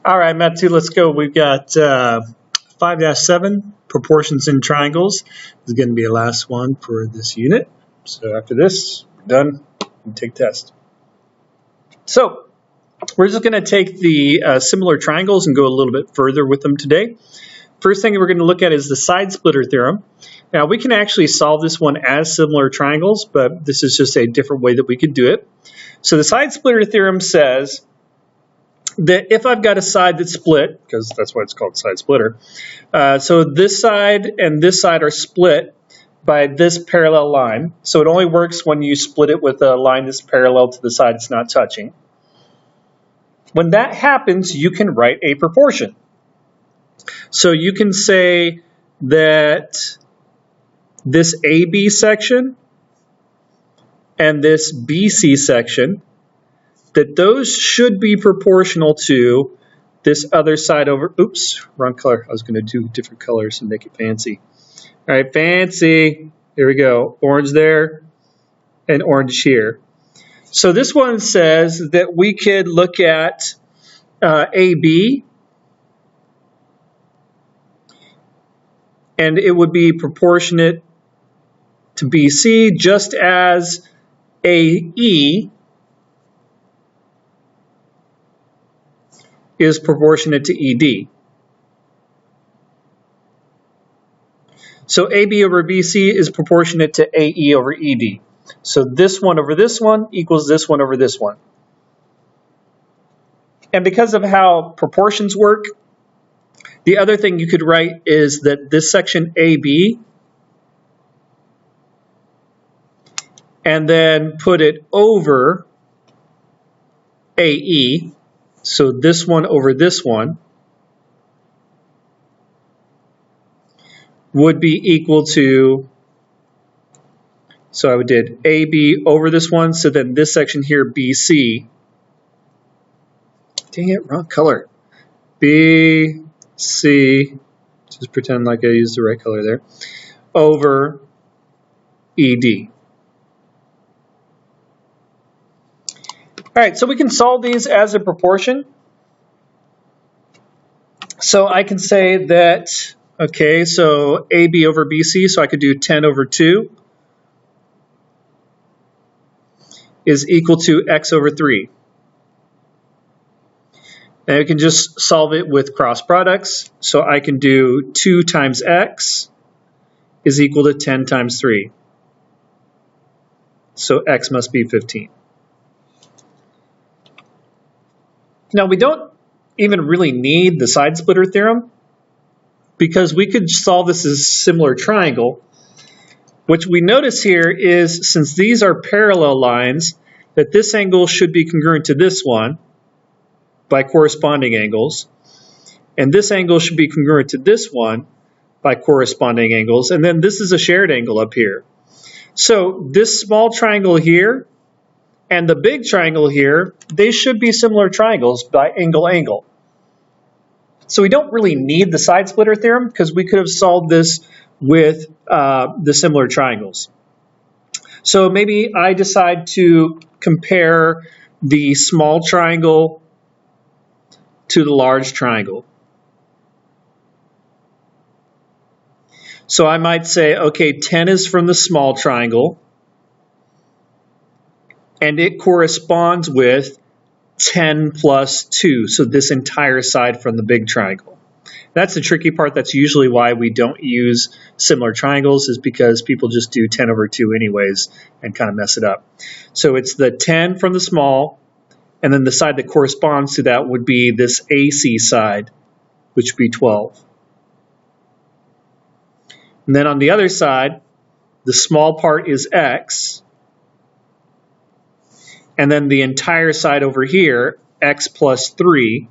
All right, Matt 2, let's go. We've got 5-7, proportions in triangles. This is going to be the last one for this unit. So after this, we're done. We take test. So we're just going to take the similar triangles and go a little bit further with them today. First thing we're going to look at is the side splitter theorem. Now we can actually solve this one as similar triangles, but this is just a different way that we could do it. So the side splitter theorem says that if I've got a side that's split, because that's why it's called side splitter, so this side and this side are split by this parallel line. So it only works when you split it with a line that's parallel to the side it's not touching. When that happens, you can write a proportion. So you can say that this AB section and this BC section, that those should be proportional to this other side over, oops, wrong color. I was going to do different colors and make it fancy. All right, fancy. Here we go. Orange there and orange here. So this one says that we could look at AB, and it would be proportionate to BC, just as AE is proportionate to ED. So AB over BC is proportionate to AE over ED. So this one over this one equals this one over this one. And because of how proportions work, the other thing you could write is that this section AB, and then put it over AE, so this one over this one, would be equal to, so I did AB over this one, so then this section here, BC, dang it, wrong color, BC, just pretend like I used the right color there, over ED. All right, so we can solve these as a proportion. So I can say that, okay, so AB over BC, so I could do 10 over 2 is equal to x over 3. And I can just solve it with cross products. So I can do 2 times x is equal to 10 times 3. So x must be 15. Now we don't even really need the side splitter theorem because we could solve this as a similar triangle. What we notice here is since these are parallel lines, that this angle should be congruent to this one by corresponding angles, and this angle should be congruent to this one by corresponding angles, and then this is a shared angle up here. So this small triangle here and the big triangle here, they should be similar triangles by angle. So we don't really need the side splitter theorem because we could have solved this with the similar triangles. So maybe I decide to compare the small triangle to the large triangle. So I might say, okay, 10 is from the small triangle, and it corresponds with 10 plus 2, so this entire side from the big triangle. That's the tricky part. That's usually why we don't use similar triangles, is because people just do 10 over 2 anyways and kind of mess it up. So it's the 10 from the small, and then the side that corresponds to that would be this AC side, which would be 12. And then on the other side, the small part is x, and then the entire side over here, x plus 3,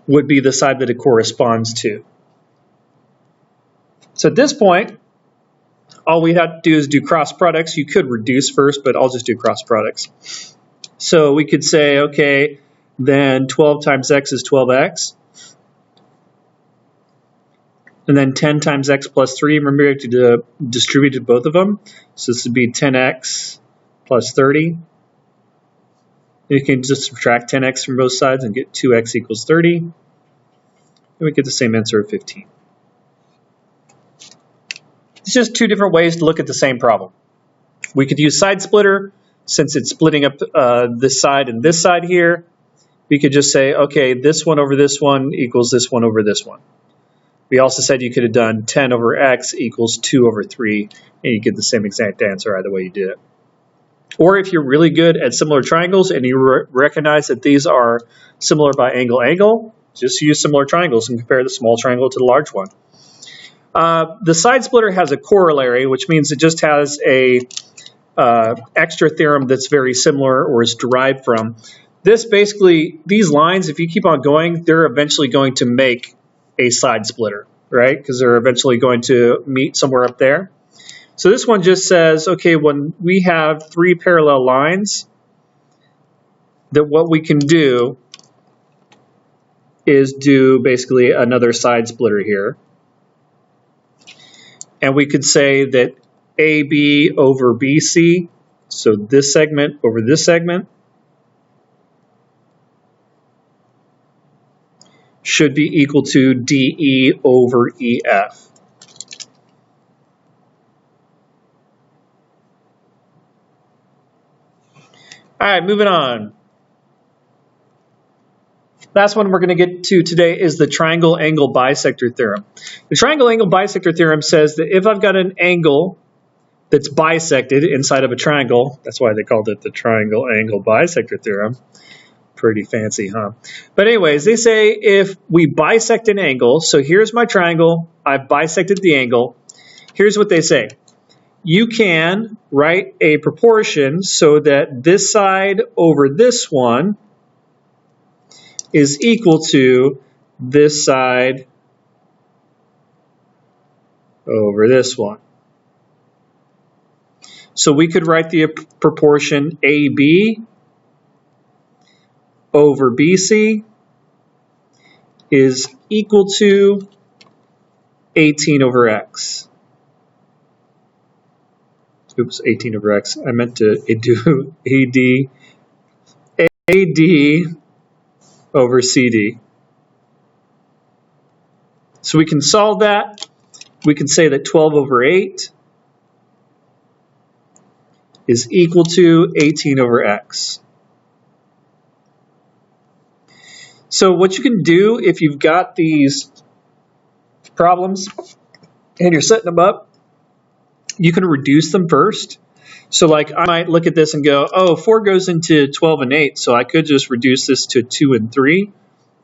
would be the side that it corresponds to. So at this point, all we have to do is do cross products. You could reduce first, but I'll just do cross products. So we could say, okay, then 12 times x is 12x. And then 10 times x plus 3, remember you have to distribute both of them. So this would be 10x plus 30. You can just subtract 10x from both sides and get 2x equals 30. And we get the same answer of 15. It's just two different ways to look at the same problem. We could use side splitter, since it's splitting up this side and this side here. We could just say, okay, this one over this one equals this one over this one. We also said you could have done 10 over x equals 2 over 3, and you get the same exact answer either way you did it. Or if you're really good at similar triangles and you recognize that these are similar by angle, just use similar triangles and compare the small triangle to the large one. The side splitter has a corollary, which means it just has a extra theorem that's very similar or is derived from. This basically, these lines, if you keep on going, they're eventually going to make a side splitter, right? Because they're eventually going to meet somewhere up there. So this one just says, okay, when we have three parallel lines, that what we can do is do basically another side splitter here. And we could say that AB over BC, so this segment over this segment, should be equal to DE over EF. All right, moving on. Last one we're going to get to today is the triangle angle bisector theorem. The triangle angle bisector theorem says that if I've got an angle that's bisected inside of a triangle, that's why they called it the triangle angle bisector theorem. Pretty fancy, huh? But anyways, they say if we bisect an angle, so here's my triangle, I've bisected the angle, here's what they say. You can write a proportion so that this side over this one is equal to this side over this one. So we could write the proportion AB over BC is equal to 18 over x. Oops, 18 over x. I meant to do AD over CD. So we can solve that. We can say that 12 over 8 is equal to 18 over x. So what you can do if you've got these problems and you're setting them up, you can reduce them first. So like I might look at this and go, oh, 4 goes into 12 and 8, so I could just reduce this to 2 and 3.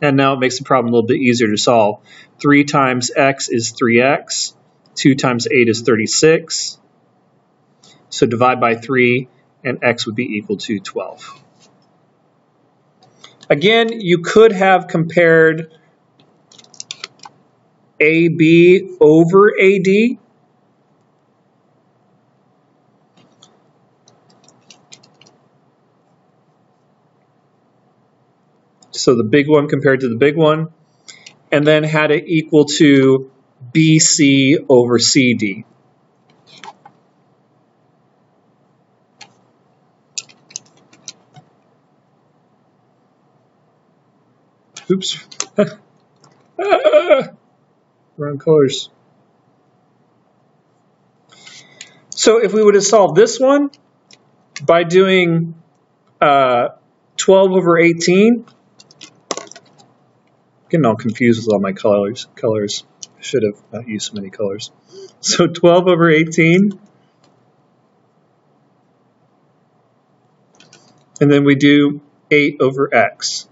And now it makes the problem a little bit easier to solve. 3 times x is 3x. 2 times 8 is 36. So divide by 3, and x would be equal to 12. Again, you could have compared AB over AD. So the big one compared to the big one, and then had it equal to BC over CD. Oops. Wrong colors. So if we would have solved this one by doing 12 over 18, getting all confused with all my colors. Should have not used so many colors. So 12 over 18. And then we do 8 over x.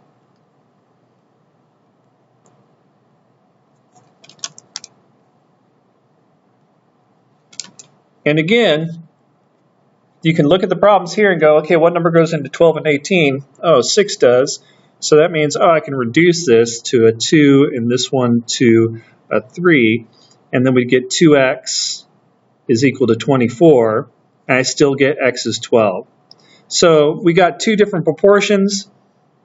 And again, you can look at the problems here and go, okay, what number goes into 12 and 18? Oh, 6 does. So that means, oh, I can reduce this to a 2 and this one to a 3. And then we get 2x is equal to 24. And I still get x is 12. So we got two different proportions,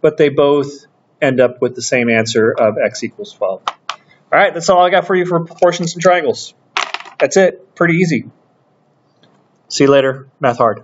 but they both end up with the same answer of x equals 12. All right, that's all I got for you for proportions and triangles. That's it. Pretty easy. See you later. Math hard.